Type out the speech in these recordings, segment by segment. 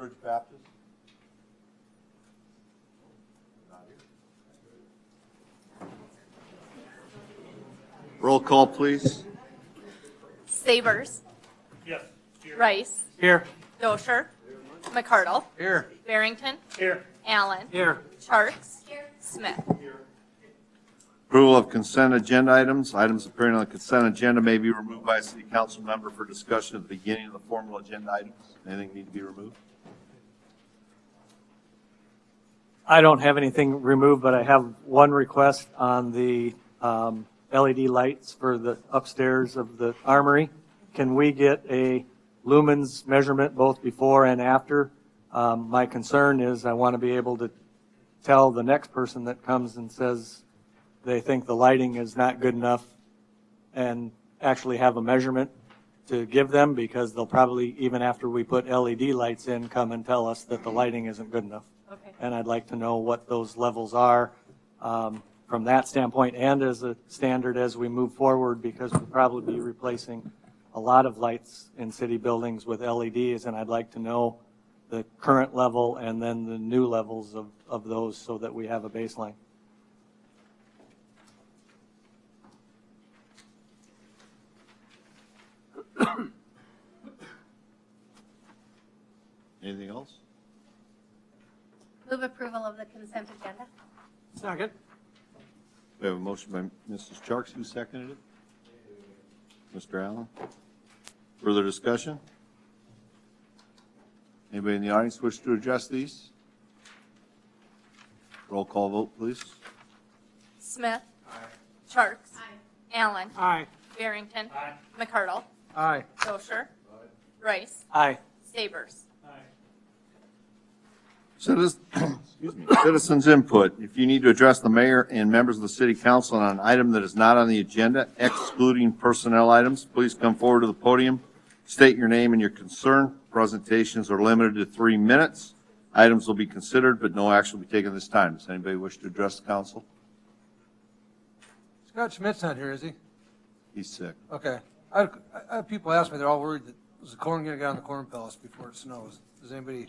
Ridge Baptist? Not here. Roll call, please. Sabers. Yes. Here. Rice. Here. Dosher. McCardle. Here. Barrington. Here. Allen. Here. Charts. Smith. Approval of consent agenda items. Items appearing on the consent agenda may be removed by a city council member for discussion at the beginning of the formal agenda items. Anything need to be removed? I don't have anything removed, but I have one request on the LED lights for the upstairs of the armory. Can we get a lumens measurement both before and after? My concern is I want to be able to tell the next person that comes and says they think the lighting is not good enough and actually have a measurement to give them, because they'll probably, even after we put LED lights in, come and tell us that the lighting isn't good enough. Okay. And I'd like to know what those levels are from that standpoint, and as a standard as we move forward, because we'll probably be replacing a lot of lights in city buildings with LEDs, and I'd like to know the current level and then the new levels of those so that we have a baseline. Anything else? Move approval of the consent agenda. Second. We have a motion by Mrs. Charks. Who seconded it? Mr. Allen. Further discussion? Anybody in the audience wish to address these? Roll call vote, please. Smith. Charts. Allen. Aye. Barrington. McCardle. Aye. Dosher. Rice. Aye. Sabers. Citizens input. If you need to address the mayor and members of the city council on an item that is not on the agenda, excluding personnel items, please come forward to the podium, state your name and your concern. Presentations are limited to 3 minutes. Items will be considered, but no action will be taken this time. Does anybody wish to address the council? Scott Schmidt's not here, is he? He's sick. Okay. I have people ask me, they're all worried that, is the corn going to get on the corn palace before it snows? Does anybody,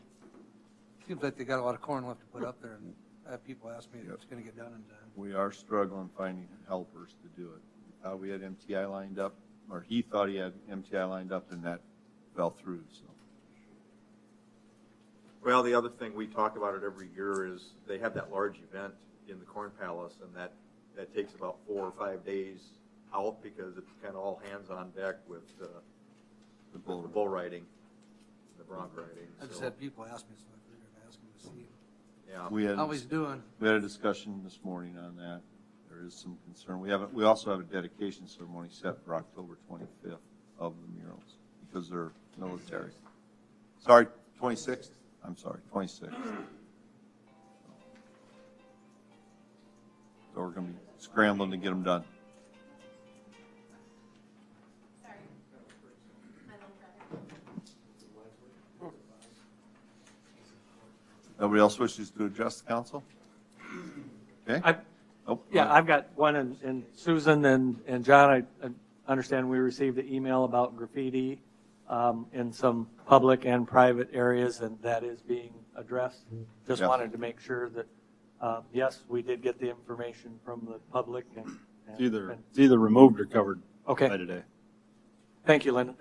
seems like they got a lot of corn left to put up there, and I have people ask me if it's going to get done in time. We are struggling finding helpers to do it. We thought we had MTI lined up, or he thought he had MTI lined up, and that fell through, so. Well, the other thing, we talk about it every year, is they have that large event in the Corn Palace, and that takes about 4 or 5 days out, because it's kind of all hands on deck with the bull riding, the bronc riding. I just so, had people ask me, so I figured I'd ask them to see yeah. how he's doing. We had a discussion this morning on that. There is some concern. We also have a dedication ceremony set for October 25th of the murals, because they're military. Sorry, 26th? I'm sorry, 26th. So we're going to be scrambling to get them done. Nobody else wishes to address the council? Okay. Yeah, I've got one, and Susan and John, I understand we received an email about graffiti in some public and private areas, and that is being addressed. Just Yes. wanted to make sure that, yes, we did get the information from the public. It's either removed or covered by Okay, today. thank you, Linda.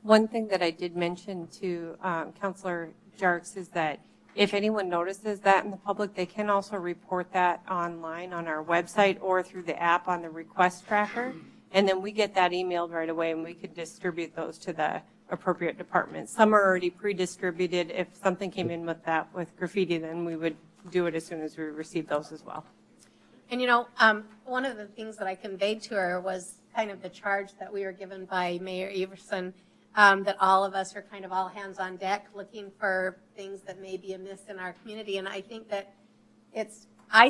One thing that I did mention to Councilor Jarks is that if anyone notices that in the public, they can also report that online on our website or through the app on the request tracker. And then we get that emailed right away, and we could distribute those to the appropriate departments. Some are already pre-distributed. If something came in with that, with graffiti, then we would do it as soon as we receive those as well. And one of the things that I conveyed to her was kind of the charge that we were given by Mayor Everson, that all of us are kind of all hands on deck looking for things that may be amiss in our community. And I think that I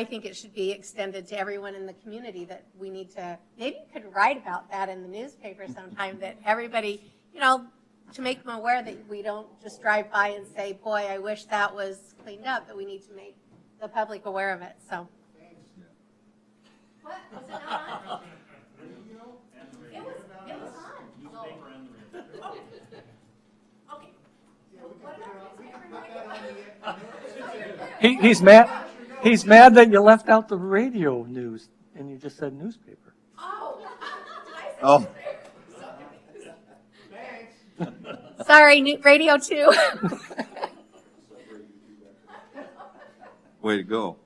think it should be extended to everyone in the community, that we need to, maybe you could write about that in the newspaper sometime, that everybody, to make them aware that we don't just drive by and say, boy, I wish that was cleaned up, that we need to make the public aware of it, so. What, was it not on? It was on. Okay. What about He's mad that you left out the radio news and you just said newspaper. Oh, Sorry, radio 2. way to go.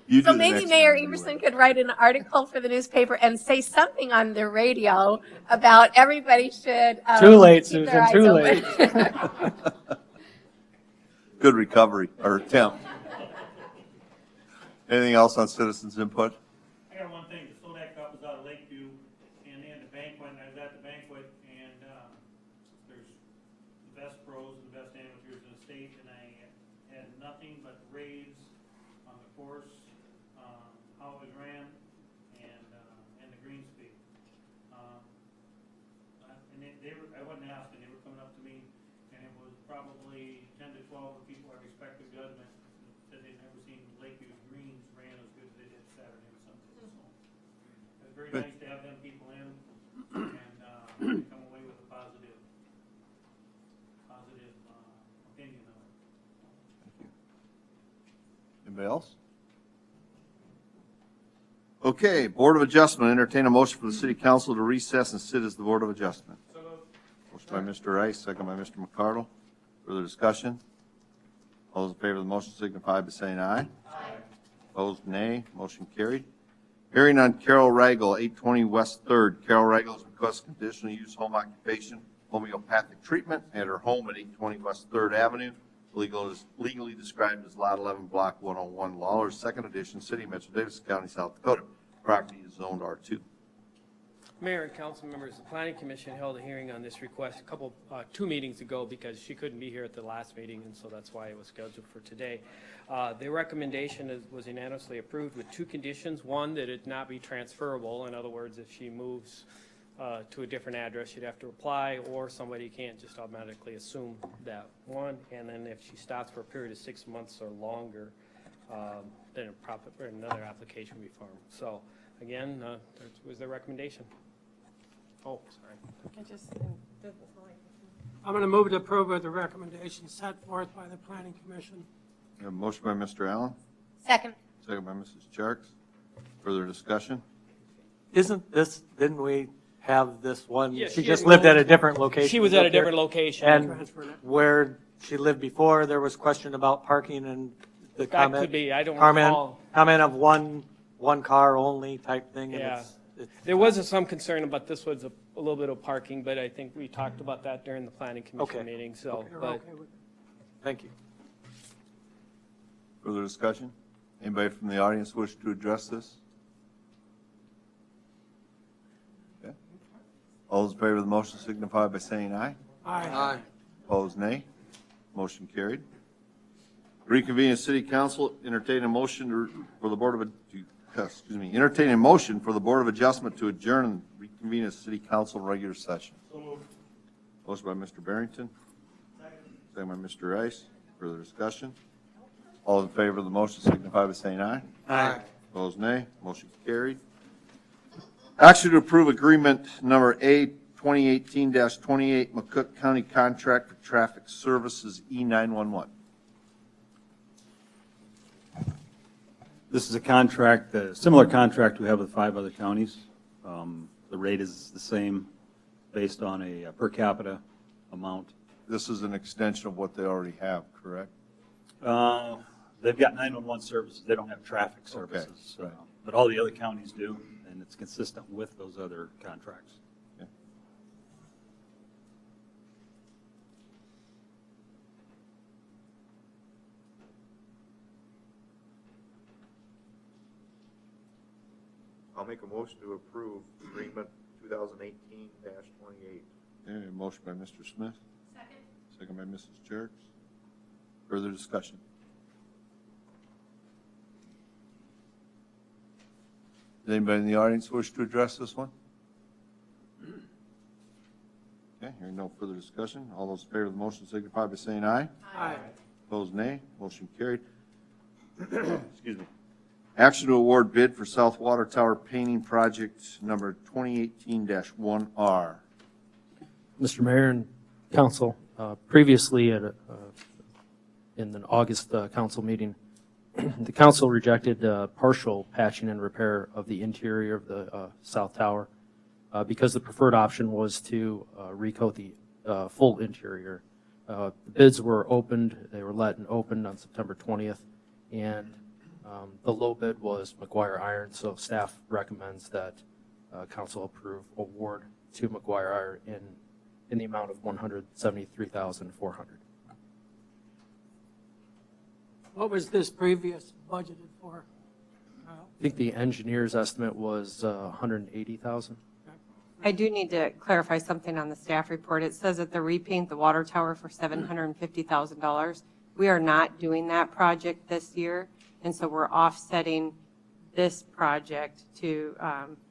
You So do the maybe next Mayor one, Everson could write an article for the newspaper and say something on the radio about everybody should. Too late, keep their Susan, too eyes late. open. Good recovery, or attempt. Anything else on citizens input? I got one thing, the Sodak Cup was out of Lakeview, and they had the banquet, and I was at the banquet, and, there's the best pros and the best amateurs in the state, and I had nothing but raves on the course, how it was ran, and the green speed. And I wasn't asking, they were coming up to me, and it was probably 10 to 12 of people I respected judgment, said they'd never seen Lakeview's greens ran as good as they did Saturday or something, so. It was very nice to have them people in, and, come away with a positive opinion of it. Anybody else? Okay, Board of Adjustment, entertain a motion for the city council to recess and sit as the Board of Adjustment. Motion by Mr. Rice, second by Mr. McCardle. Further discussion? All those in favor of the motion signify by saying aye. Aye. Opposed, nay. Motion carried. Hearing on Carol Ragel, 820 West 3rd. Carol Ragel's request conditional use home occupation homeopathic treatment at her home at 820 West 3rd Avenue. Legally described as Lot 11, Block 101, Lawlers, Second Edition, City of Metro Davis County, South Dakota. Property is zoned R2. Mayor and council members, the planning commission held a hearing on this request two meetings ago because she couldn't be here at the last meeting, and so that's why it was scheduled for today. The recommendation was unanimously approved with two conditions. One, that it not be transferable. In other words, if she moves to a different address, she'd have to apply, or somebody can't just automatically assume that one. And then if she stops for a period of 6 months or longer, then another application will be formed. So again, that was their recommendation. Oh, sorry. I'm going to move to approve of the recommendation set forth by the planning commission. We have a motion by Mr. Allen, Second. second by Mrs. Jarks. Further discussion? Didn't we have this one? Yeah, She she just had lived at a moved. different location. She was at a different location. And Transferred it. where she lived before, there was question about parking and the That comment. could be, I don't recall. Comment of one car only type thing. And Yeah. it's- There was some concern about this was a little bit of parking, but I think we talked about that during the planning Okay. commission meeting, so. You're But okay with it. Thank you. Further discussion? Anybody from the audience wish to address this? Okay. All those in favor of the motion signify by saying aye. Aye. Opposed, nay. Motion carried. Reconvene as city council, entertain a motion for the Board of, entertain a motion for the Board of Adjustment to adjourn and reconvene as city council regular session. Motion by Mr. Barrington. Second by Mr. Rice. Further discussion? All in favor of the motion signify by saying aye. Aye. Opposed, nay. Motion carried. Action to approve agreement number A 2018-28 McCook County Contract for Traffic Services E911. This is a contract, a similar contract we have with 5 other counties. The rate is the same based on a per capita amount. This is an extension of what they already have, correct? They've got 911 services, they don't have traffic services. right. But all the other counties do, and it's consistent with those other contracts. Okay. I'll make a motion to approve agreement 2018-28. Okay, a motion by Mr. Smith. Second by Mrs. Jerks. Further discussion? Does anybody in the audience wish to address this one? Okay, hearing no further discussion. All those in favor of the motion signify by saying aye. Aye. Opposed, nay. Motion carried. Excuse me. Action to award bid for South Water Tower painting project number 2018-1R. Mr. Mayor and Council, previously at in the August council meeting. The council rejected partial patching and repair of the interior of the south tower because the preferred option was to recoat the full interior. The bids were opened, they were let and opened on September 20th, and the low bid was McGuire Iron, so staff recommends that council approve award to McGuire Iron in the amount of $173,400. What was this previous budgeted for? I think the engineer's estimate was $180,000. I do need to clarify something on the staff report. It says that the repaint the water tower for $750,000. We are not doing that project this year, and so we're offsetting this project to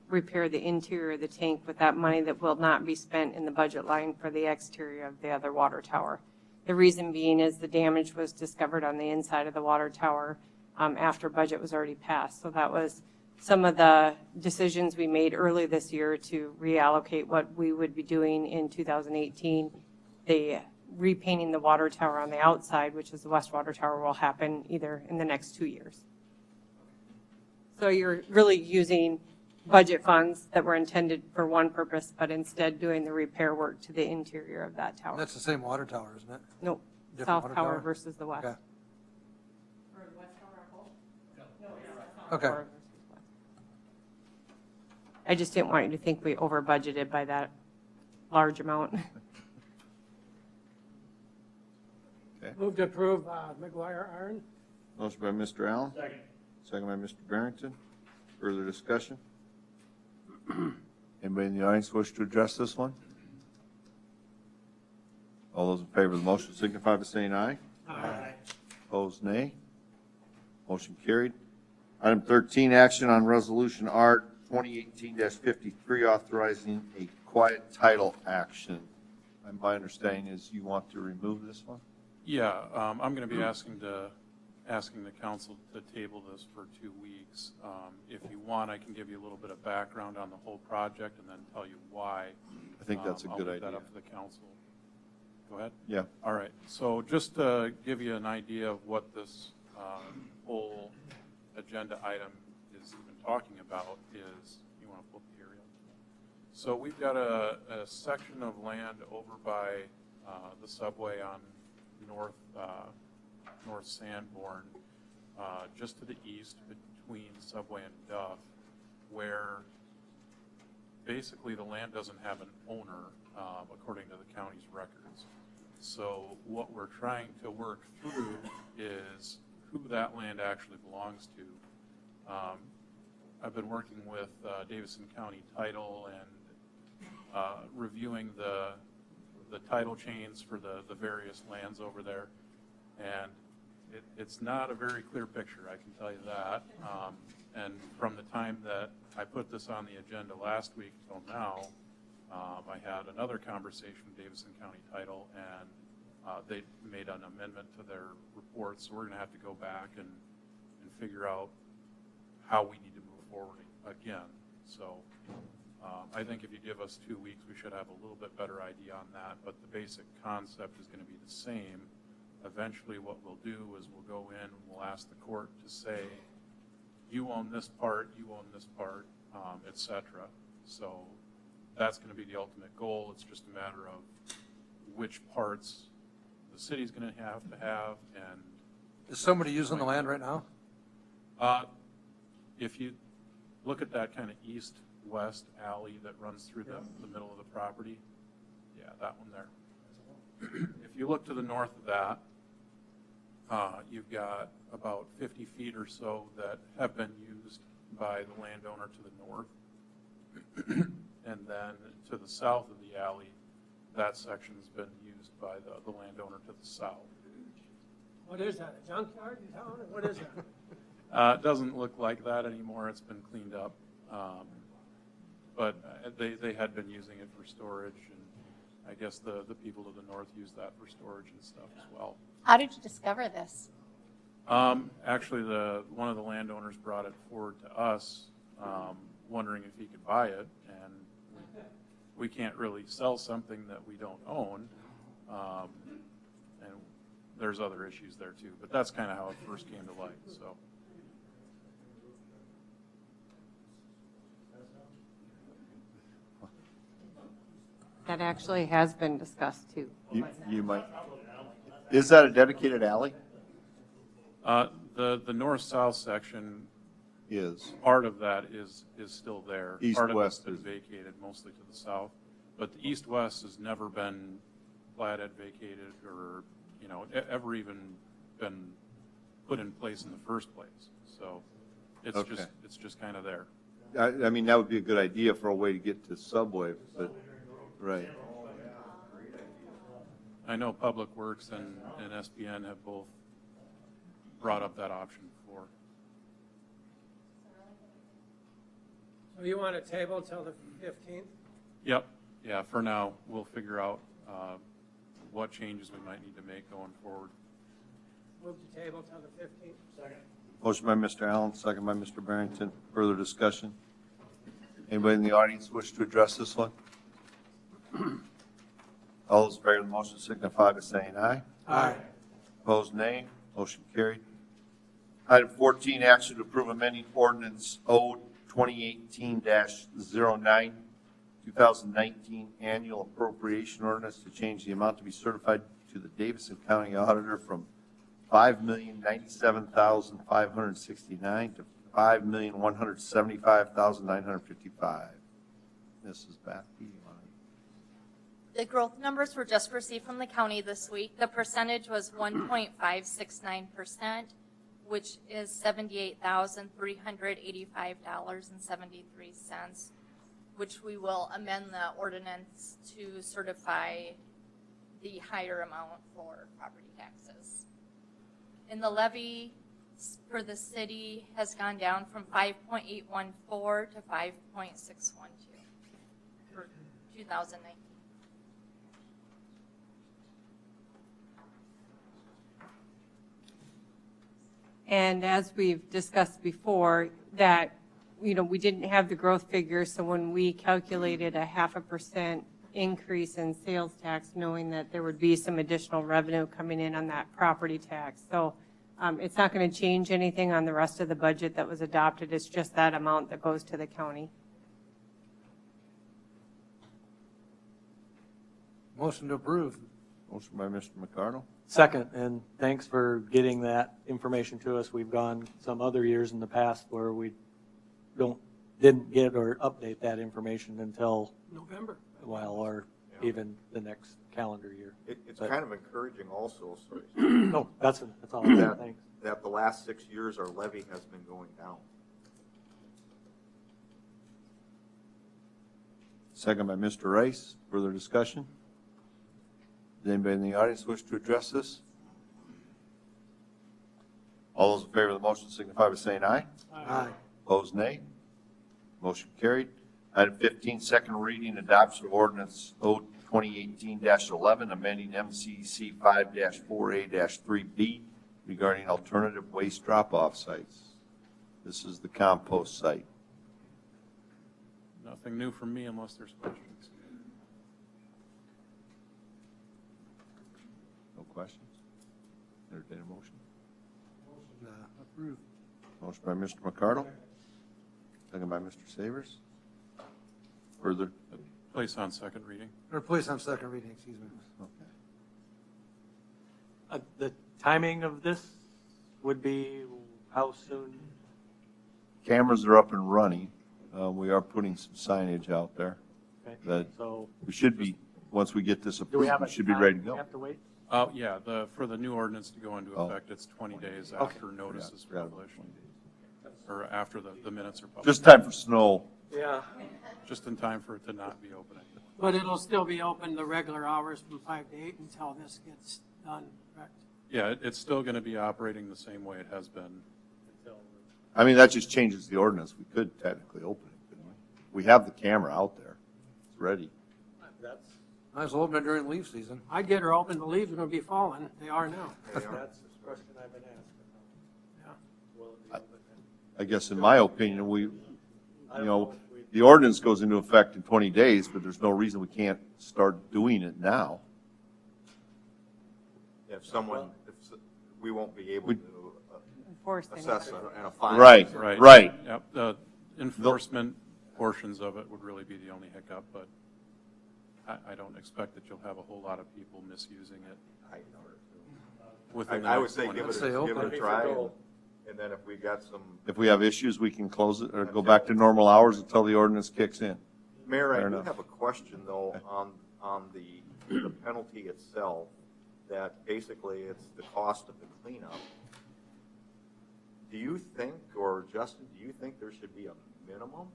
repair the interior of the tank with that money that will not be spent in the budget line for the exterior of the other water tower. The reason being is the damage was discovered on the inside of the water tower after budget was already passed. So that was some of the decisions we made early this year to reallocate what we would be doing in 2018. The repainting the water tower on the outside, which is the west water tower, will happen either in the next 2 years. So you're really using budget funds that were intended for one purpose, but instead doing the repair work to the interior of that tower. That's the same water tower, isn't it? Nope, Different south water tower tower? versus the west. Okay. Or the west tower at home? No, it's Okay. tower versus west. I just didn't want you to think we over budgeted by that large amount. Move to approve McGuire Iron. Motion by Mr. Allen, Second. second by Mr. Barrington. Further discussion? Anybody in the audience wish to address this one? All those in favor of the motion signify by saying aye. Aye. Opposed, nay. Motion carried. Item 13, action on Resolution R 2018-53, authorizing a quiet title action. And my understanding is you want to remove this one? Yeah, I'm going to be asking the council to table this for 2 weeks. If you want, I can give you a little bit of background on the whole project and then tell you why. I think that's a good I'll leave idea. that up to the council. Go ahead. Yeah. All right, so just to give you an idea of what this whole agenda item is even talking about is, you want to flip the area? So we've got a section of land over by the subway on North Sanborn, just to the east between Subway and Duff, where basically the land doesn't have an owner according to the county's records. So what we're trying to work through is who that land actually belongs to. I've been working with Davidson County Title and reviewing the title chains for the various lands over there. And it's not a very clear picture, I can tell you that. And from the time that I put this on the agenda last week till now, I had another conversation with Davidson County Title, and they made an amendment to their report. So we're going to have to go back and figure out how we need to move forward again. So I think if you give us 2 weeks, we should have a little bit better idea on that. But the basic concept is going to be the same. Eventually what we'll do is we'll go in and we'll ask the court to say, you own this part, you own this part, et cetera. So that's going to be the ultimate goal. It's just a matter of which parts the city's going to have, and Is somebody using the land right now? if you look at that kind of east-west alley that runs through the middle of the property, yeah, that one there. If you look to the north of that, you've got about 50 feet or so that have been used by the landowner to the north. And then to the south of the alley, that section's been used by the landowner to the south. What is that, a junkyard in town, or what is that? It doesn't look like that anymore. It's been cleaned up. But they had been using it for storage, and I guess the people to the north use that for storage and stuff as well. How did you discover this? Actually, one of the landowners brought it forward to us, wondering if he could buy it, and we can't really sell something that we don't own. And there's other issues there too, but that's kind of how it first came to light, so. That actually has been discussed too. You might, is that a dedicated alley? The north-south section, Is. part of that is still there. Part of it's East-west been is- vacated, mostly to the south. But the east-west has never been platted, vacated, or, you know, ever even been put in place in the first place. So Okay. it's just kind of there. I mean, that would be a good idea for a way to get to Subway, but, right. I know Public Works and SPN have both brought up that option before. So you want a table till the 15th? Yep, yeah, for now, we'll figure out what changes we might need to make going forward. Move the table till the 15th. Second. Motion by Mr. Allen, second by Mr. Barrington. Further discussion? Anybody in the audience wish to address this one? All those in favor of the motion signify by saying aye. Aye. Opposed, nay. Motion carried. Item 14, action to approve amending ordinance O 2018-09, 2019 annual appropriation ordinance to change the amount to be certified to the Davidson County Auditor from $5,097,569 to $5,175,955. Mrs. Bathke, you want to? The growth numbers were just received from the county this week. The percentage was 1.569%, which is $78,385.73, which we will amend the ordinance to certify the higher amount for property taxes. And the levy for the city has gone down from 5.814 to 5.612 for 2019. And as we've discussed before, that, you know, we didn't have the growth figures, so when we calculated a 0.5% increase in sales tax, knowing that there would be some additional revenue coming in on that property tax. So it's not going to change anything on the rest of the budget that was adopted. It's just that amount that goes to the county. Motion to approve. Motion by Mr. McCardle. Second, and thanks for getting that information to us. We've gone some other years in the past where we didn't get or update that information until November. a while, or even the next calendar year. It's But- kind of encouraging also, sorry, No, that's all. Thanks. that the last 6 years our levy has been going down. Second by Mr. Rice. Further discussion? Does anybody in the audience wish to address this? All those in favor of the motion signify by saying aye. Aye. Opposed, nay. Motion carried. Item 15, second reading, adoption of ordinance O 2018-11, amending MCC 5-4A-3B regarding alternative waste drop-off sites. This is the compost site. Nothing new from me unless there's questions. No questions? Entertain a motion. Approve. Motion by Mr. McCardle, second by Mr. Savers. Further? Place on second reading. Or place on second reading, excuse me. Okay. The timing of this would be how soon? Cameras are up and running. We are putting some signage out there. Okay. That So we should be, once we get this do we approved, have we a should be time ready to we go. have to wait? Yeah, for the new ordinance to go into Oh. effect, it's 20 days Okay. after notice is Forgot about published, 20 days. or after the minutes are published. Just time for snow. Yeah. Just in time for it to not be open. But it'll still be open the regular hours from 5 to 8 until this gets done, correct? Yeah, it's still going to be operating the same way it has been. I mean, that just changes the ordinance. We could technically open it, couldn't we? We have the camera out there. It's ready. Might as well open it during leaf season. I'd get her open, the leaves are gonna be falling, they are now. That's the question I've been asking. Yeah. I guess in my opinion, the ordinance goes into effect in 20 days, but there's no reason we can't start doing it now. If someone, if we won't be able to Enforce assess anybody. and a fine. Right, right. Yep, the enforcement portions of it would really be the only hiccup, but I don't expect that you'll have a whole lot of people misusing it within the I would next say 20 give days. it a try, and then if we got some. If we have issues, we can close it or go back to normal hours until the ordinance kicks in. Mayor, I Fair do enough. have a question though on the penalty itself, that basically it's the cost of the cleanup. Do you think, or Justin, do you think there should be a minimum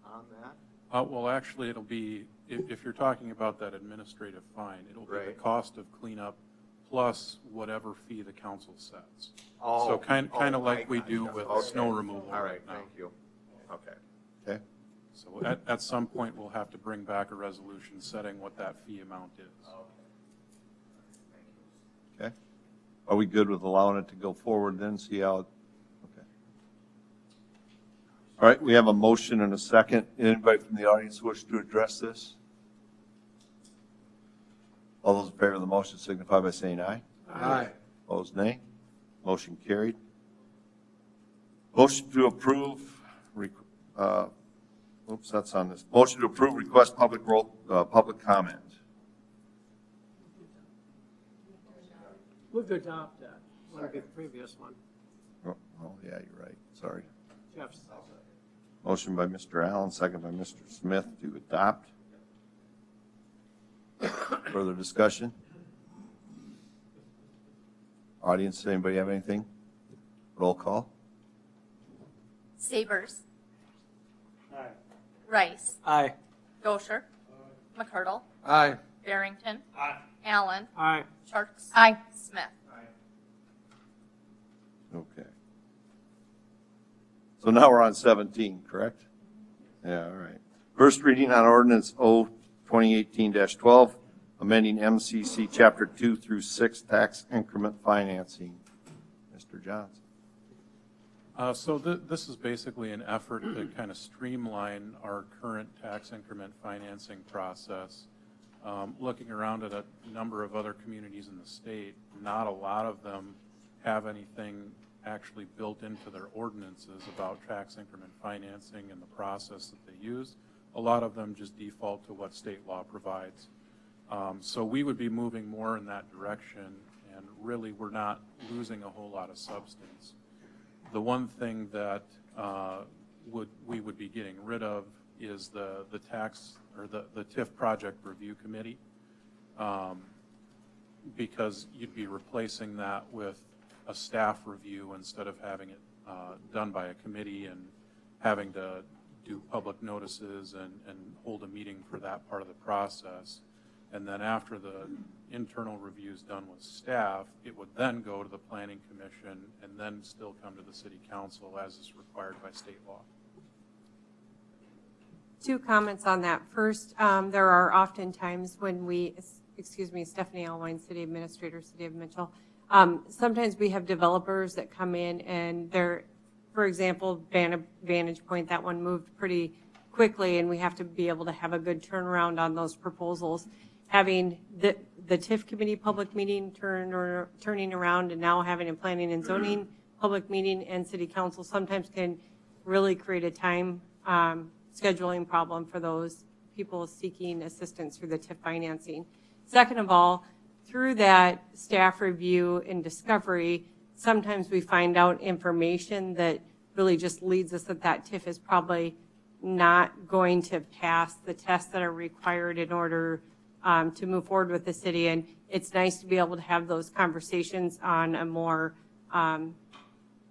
on that? Well, actually, it'll be, if you're talking about that administrative fine, it'll be the Right. cost of cleanup plus whatever fee the council sets. Oh, So kind oh, of like we I do gotcha. with Okay. snow removal All right right, now. thank you. Okay. Okay? So at some point, we'll have to bring back a resolution setting what that fee amount is. Okay? Are we good with allowing it to go forward then, see how, okay. All right, we have a motion and a second. Anybody from the audience wish to address this? All those in favor of the motion signify by saying aye. Aye. Opposed, nay. Motion carried. Motion to approve, that's on this. Motion to approve request public comment. Move to adopt that, like the previous one. Oh, yeah, you're right. Sorry. Jeff's. Motion by Mr. Allen, second by Mr. Smith to adopt. Further discussion? Audience, anybody have anything? Roll call. Sabers, Aye. Rice, Aye. Gosher, McCardle, Aye. Barrington, Aye. Allen, Aye. Sharks. Aye. Smith. Okay. So now we're on 17, correct? Yeah, all right. First reading on ordinance O 2018-12, amending MCC Chapter 2 through 6 tax increment financing. Mr. Johnson. So this is basically an effort to kind of streamline our current tax increment financing process. Looking around at a number of other communities in the state, not a lot of them have anything actually built into their ordinances about tax increment financing and the process that they use. A lot of them just default to what state law provides. So we would be moving more in that direction, and really we're not losing a whole lot of substance. The one thing that we would be getting rid of is the tax, or the TIF project review committee, because you'd be replacing that with a staff review instead of having it done by a committee and having to do public notices and hold a meeting for that part of the process. And then after the internal review is done with staff, it would then go to the planning commission and then still come to the city council as is required by state law. Two comments on that. First, there are often times when we, Stephanie Alwine, City Administrator, City of Mitchell, sometimes we have developers that come in and they're, for example, Vantage Point, that one moved pretty quickly and we have to be able to have a good turnaround on those proposals. Having the TIF committee public meeting turning around and now having a planning and zoning public meeting and city council sometimes can really create a time scheduling problem for those people seeking assistance through the TIF financing. Second of all, through that staff review and discovery, sometimes we find out information that really just leads us that TIF is probably not going to pass the tests that are required in order to move forward with the city. And it's nice to be able to have those conversations on a more,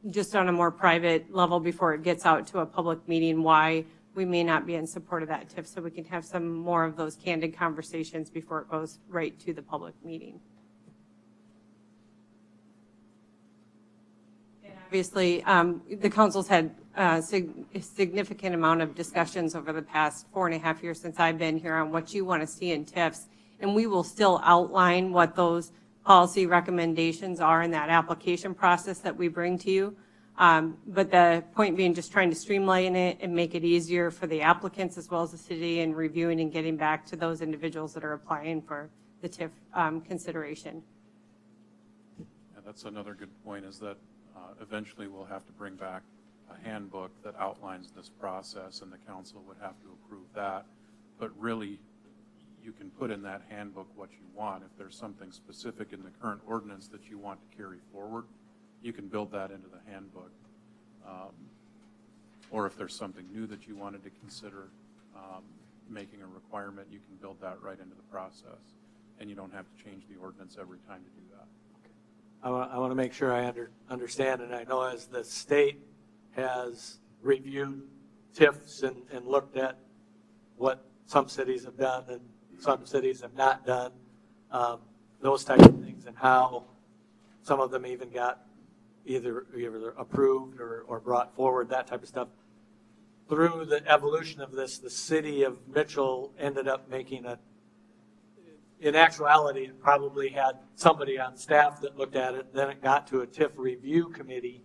just on a more private level before it gets out to a public meeting, why we may not be in support of that TIF, so we can have some more of those candid conversations before it goes right to the public meeting. And obviously, the council's had a significant amount of discussions over the past 4.5 years since I've been here on what you want to see in TIFs, and we will still outline what those policy recommendations are in that application process that we bring to you. But the point being just trying to streamline it and make it easier for the applicants as well as the city in reviewing and getting back to those individuals that are applying for the TIF consideration. Yeah, that's another good point, is that eventually we'll have to bring back a handbook that outlines this process, and the council would have to approve that. But really, you can put in that handbook what you want. If there's something specific in the current ordinance that you want to carry forward, you can build that into the handbook. Or if there's something new that you wanted to consider making a requirement, you can build that right into the process. And you don't have to change the ordinance every time to do that. I want to make sure I understand, and I know as the state has reviewed TIFs and looked at what some cities have done and some cities have not done, those types of things, and how some of them even got either approved or brought forward, that type of stuff. Through the evolution of this, the city of Mitchell ended up making in actuality, it probably had somebody on staff that looked at it, then it got to a TIF review committee,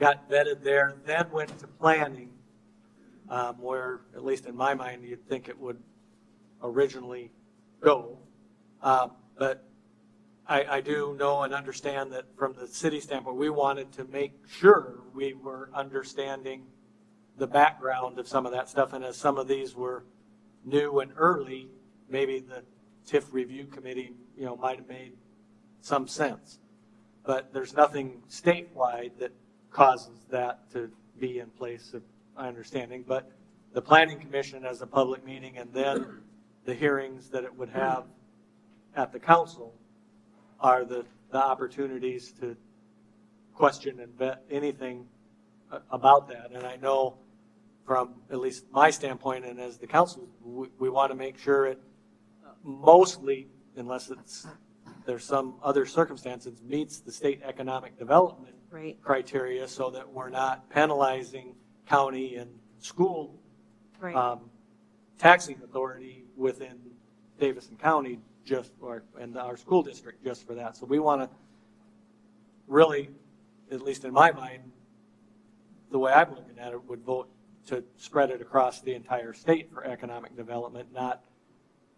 got vetted there, then went to planning, where, at least in my mind, you'd think it would originally go. But I do know and understand that from the city standpoint, we wanted to make sure we were understanding the background of some of that stuff, and as some of these were new and early, maybe the TIF review committee, might have made some sense. But there's nothing statewide that causes that to be in place, of my understanding. But the planning commission as a public meeting, and then the hearings that it would have at the council are the opportunities to question and vet anything about that. And I know from at least my standpoint and as the council, we want to make sure it mostly, unless there's some other circumstances, meets the state economic development criteria, so that we're not penalizing county and school taxing authority within Davison County and our school district just for that. So we want to really, at least in my mind, the way I'm looking at it, would vote to spread it across the entire state for economic development,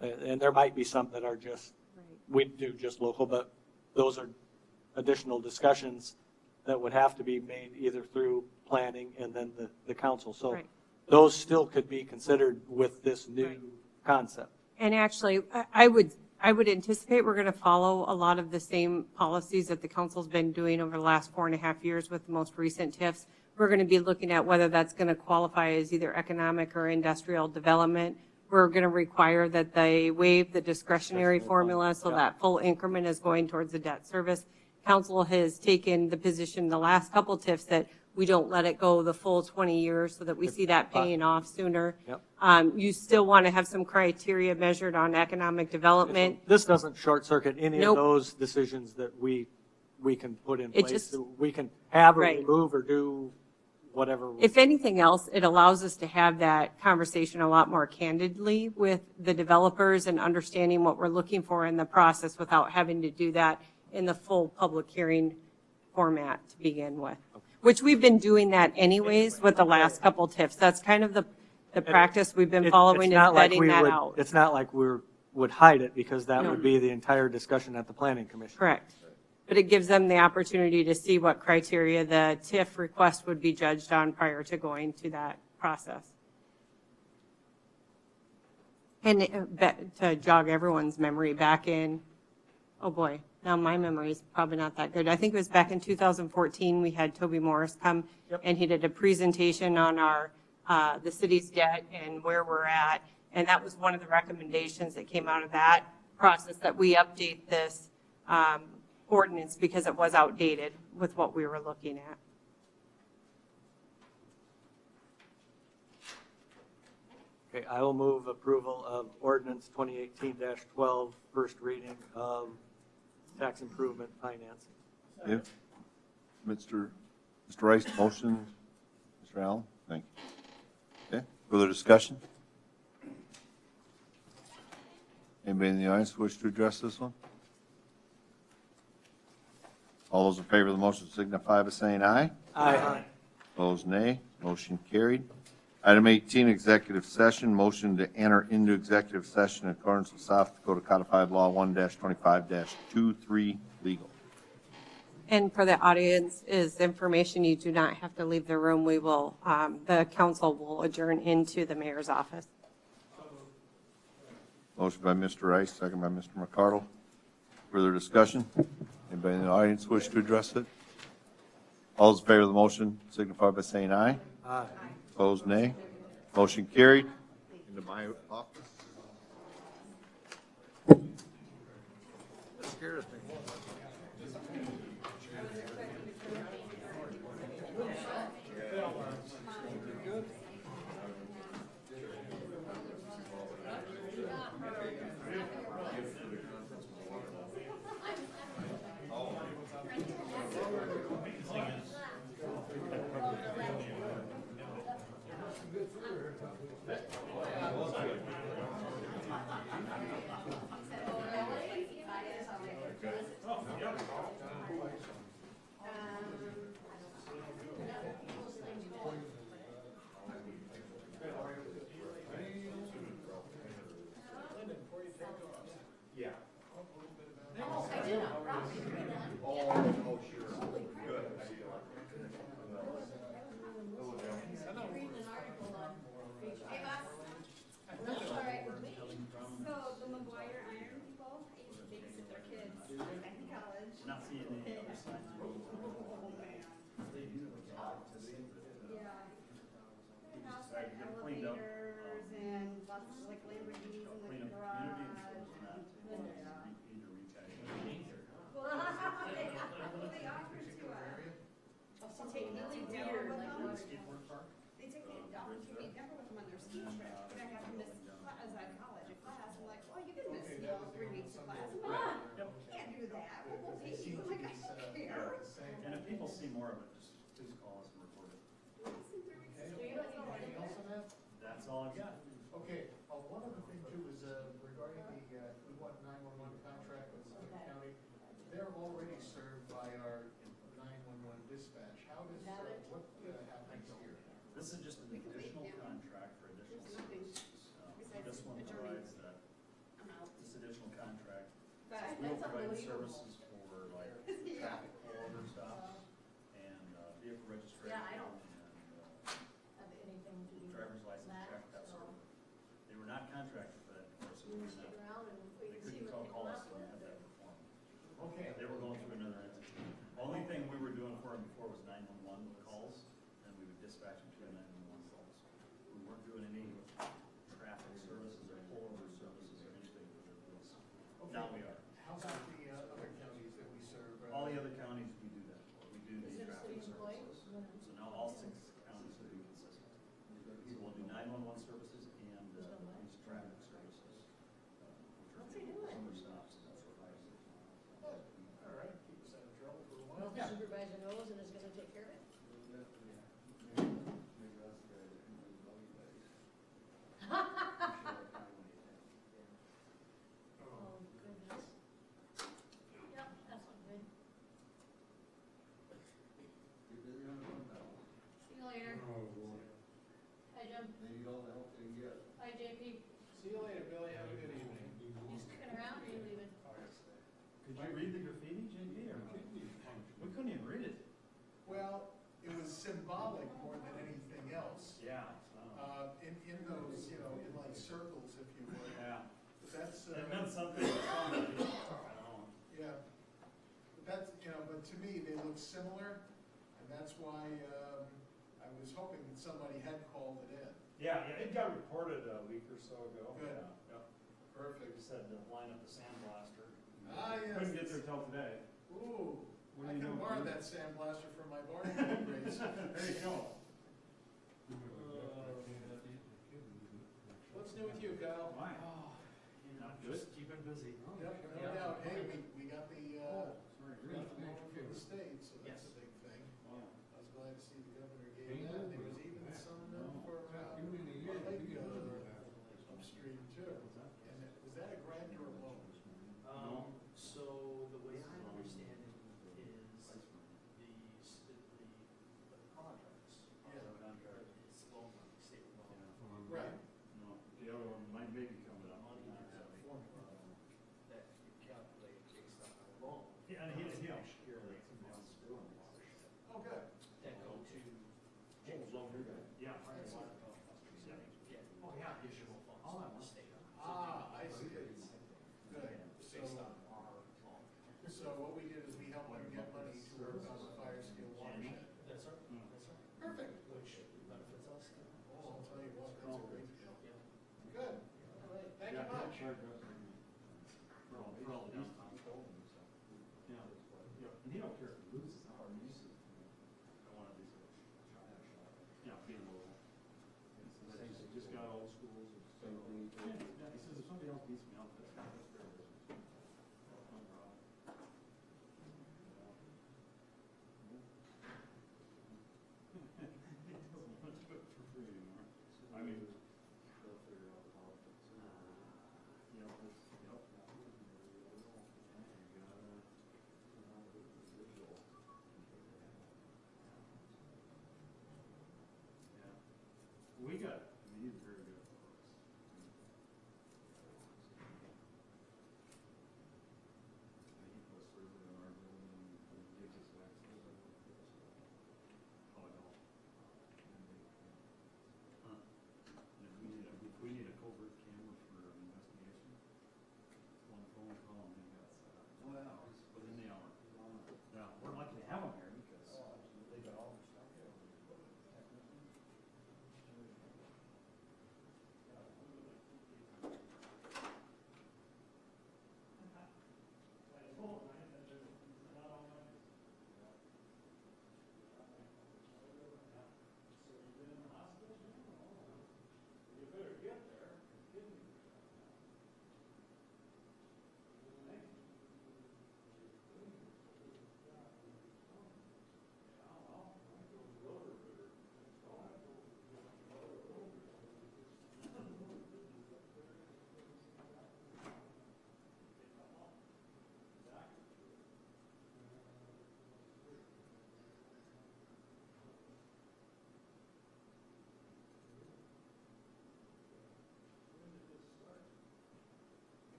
and there might be some that are just, we do just local, but those are additional discussions that would have to be made either through planning and then the council. So those still could be considered with this new concept. And actually, I would anticipate we're going to follow a lot of the same policies that the council's been doing over the last 4.5 years with the most recent TIFs. We're going to be looking at whether that's going to qualify as either economic or industrial development. We're going to require that they waive the discretionary formula, so that full increment is going towards the debt service. Council has taken the position the last couple TIFs that we don't let it go the full 20 years so that we see that paying off sooner. You still want to have some criteria measured on economic development. This doesn't short circuit any of those decisions that we can put in place. We can have or remove or do whatever. If anything else, it allows us to have that conversation a lot more candidly with the developers and understanding what we're looking for in the process without having to do that in the full public hearing format to begin with, which we've been doing that anyways with the last couple TIFs. That's kind of the practice we've been following, is vetting that out. It's not like we would hide it, because that would be the entire discussion at the planning commission. Correct. But it gives them the opportunity to see what criteria the TIF request would be judged on prior to going to that process. And to jog everyone's memory, back in, oh boy, now my memory is probably not that good. I think it was back in 2014, we had Toby Morris come and he did a presentation on the city's debt and where we're at. And that was one of the recommendations that came out of that process, that we update this ordinance because it was outdated with what we were looking at. Okay, I will move approval of ordinance 2018-12, first reading of tax improvement financing. Yeah. Mr. Rice, motion. Mr. Allen, thank you. Okay, further discussion? Anybody in the audience wish to address this one? All those in favor of the motion signify by saying aye. Aye. Opposed, nay. Motion carried. Item 18, executive session. Motion to enter into executive session in accordance with South Dakota Codified Law 1-25-23 legal. And for the audience is information, you do not have to leave the room. We will, the council will adjourn into the mayor's office. Motion by Mr. Rice, second by Mr. McCardle. Further discussion? Anybody in the audience wish to address it? All those in favor of the motion signify by saying aye. Aye. Opposed, nay. Motion carried. Into my office. That scares me. And if people see more of it, just please call us and report it. That's all I've got. Okay, one other thing too is regarding the, we want 911 contract with Suffolk County. They're already served by our 911 dispatch. How does, what happens here? This is just an additional contract for additional services. This one provides that, this additional contract. We'll provide services for like traffic pullover stops and vehicle registration and driver's license check, that sort of. They were not contracted for that before, so we couldn't call us and have that performed. Okay. They were going through another entity. Only thing we were doing for them before was 911 calls, and we would dispatch them to the 911 calls. We weren't doing any traffic services or pullover services or anything with this. Now we are. How about the other counties that we serve? All the other counties, we do that for. We do these traffic services. So now all 6 counties will be consistent. So we'll do 911 services and these traffic services. What's he doing? Summer stops and that sort of thing. All right, keep us out of trouble for a while. Yeah. Supervisor knows and is gonna take care of it. Oh, goodness. Yep, that's not good. See you later. Hi, Jim. Hi, JP. See you later, Billy. Have a good evening. You sticking around or you leaving? Could you read the graffiti, JP? Or we couldn't even read it. Well, it was symbolic more than anything else. Yeah. In those, you know, in like circles, if you would. Yeah. But that's, It meant something to somebody. I don't know. yeah. But that's, you know, but to me, they look similar, and that's why, I was hoping that somebody had called it in. Yeah, it got reported a week or so ago. Good. Yeah. Perfect. We said to line up the sandblaster. Ah, yes. Couldn't get there till today. Ooh, What I do you can know? borrow that sandblaster from my barbecue race. There you go. What's new with you, Kyle? Why? Not good. Keeping busy. Yep, no doubt. Hey, we got the, we got the mower from the state, so that's a big thing. I was glad to see the governor gave that. There was even some for, Lake, upstream too. And was that a grant or a loan? So the way I understand it is the contracts. Yeah. It's loan money, state loan. Right. No, the other one might maybe coming up. Money is a formula that you calculate based additional funds All I from the want- state. I see. Good. So what we did is we helped them get money to work on the fire scale watershed. That's right, that's right. Perfect. Which benefits us. Oh, I'll tell you what, that's a great deal. Yeah. Good. All right, thank you much. For all the downtown. Yeah, and he don't care if he loses, how he uses it. I want to do so. Yeah, being low. He says, "I just got old schools. Yeah, he says, if somebody else beats me out, that's fair business. He doesn't want to do it for free anymore. I mean. They'll figure out the politics. Yep, yep. Yeah. We got, I mean, he's very good for us. And he puts server in our building and gives us access. Oh, I don't. Huh. And if we need a covert camera for an investigation, one phone call and they got set up. Wow. Within the hour. Yeah, we're lucky to have them here because. They got all the stuff.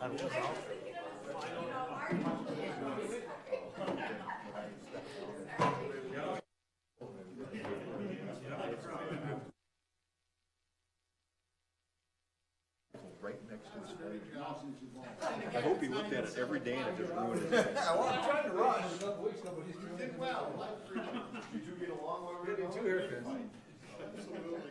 Right next to his phone. I hope he looked at it every day and it just ruined his day. I'm trying to rush. You did well. You two get along while we were gone? Absolutely.